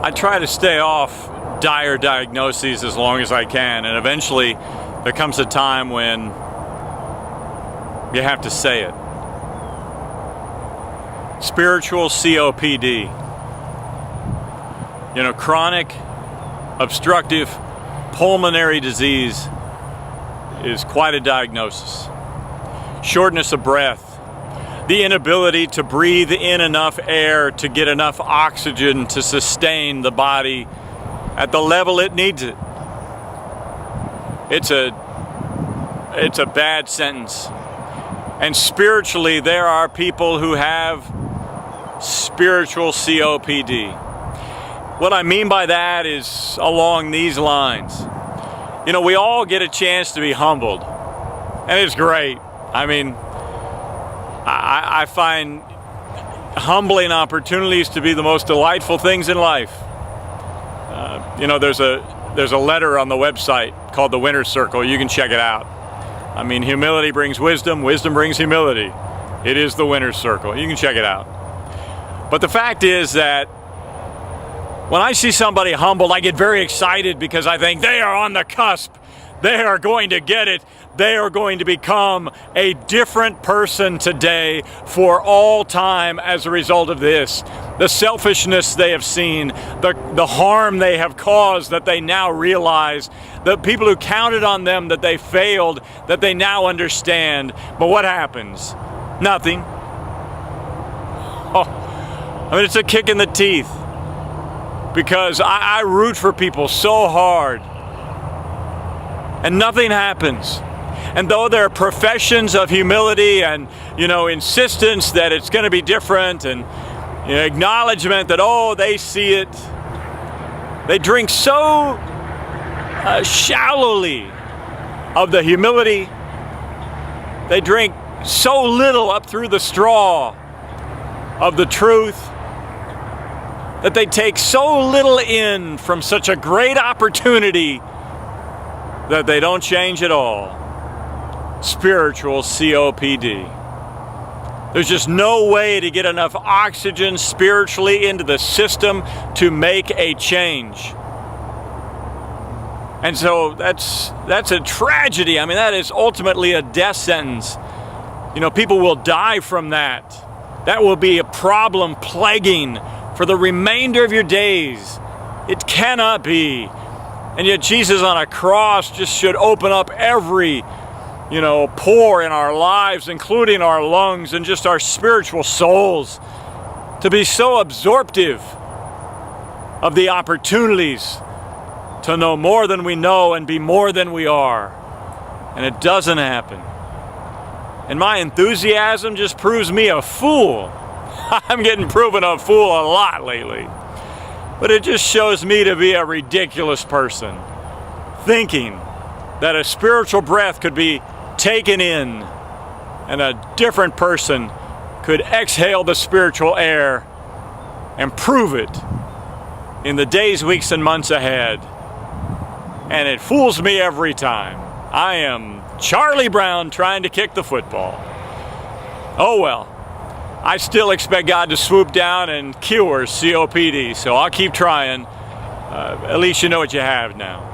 I try to stay off dire diagnoses as long as I can, and eventually there comes a time when you have to say it. Spiritual COPD. You know, chronic obstructive pulmonary disease is quite a diagnosis. Shortness of breath. The inability to breathe in enough air to get enough oxygen to sustain the body at the level it needs it. It's a bad sentence. And spiritually, there are people who have spiritual COPD. What I mean by that is along these lines. You know, we all get a chance to be humbled, and it's great. I mean, I find humbling opportunities to be the most delightful things in life. You know, there's a letter on the website called The Winner's Circle. You can check it out. I mean, humility brings wisdom, wisdom brings humility. It is the Winner's Circle. You can check it out. But the fact is that when I see somebody humbled, I get very excited because I think they are on the cusp. They are going to get it. They are going to become a different person today for all time as a result of this. The selfishness they have seen, the harm they have caused that they now realize, the people who counted on them that they failed, that they now understand. But what happens? Nothing. Oh, I mean, it's a kick in the teeth because I root for people so hard and nothing happens. And though there are professions of humility and, you know, insistence that it's going to be different and, you know, acknowledgement that, oh, they see it, they drink so shallowly of the humility. They drink so little up through the straw of the truth that they take so little in from such a great opportunity that they don't change at all. Spiritual COPD. There's just no way to get enough oxygen spiritually into the system to make a change. And so that's a tragedy. I mean, that is ultimately a death sentence. You know, people will die from that. That will be a problem plaguing for the remainder of your days. It cannot be. And yet Jesus on a cross just should open up every, you know, pore in our lives, including our lungs and just our spiritual souls, to be so absorptive of the opportunities to know more than we know and be more than we are. And it doesn't happen. And my enthusiasm just proves me a fool. I'm getting proven a fool a lot lately. But it just shows me to be a ridiculous person, thinking that a spiritual breath could be taken in and a different person could exhale the spiritual air and prove it in the days, weeks, and months ahead. And it fools me every time. I am Charlie Brown trying to kick the football. Oh well. I still expect God to swoop down and cure COPD, so I'll keep trying. At least you know what you have now.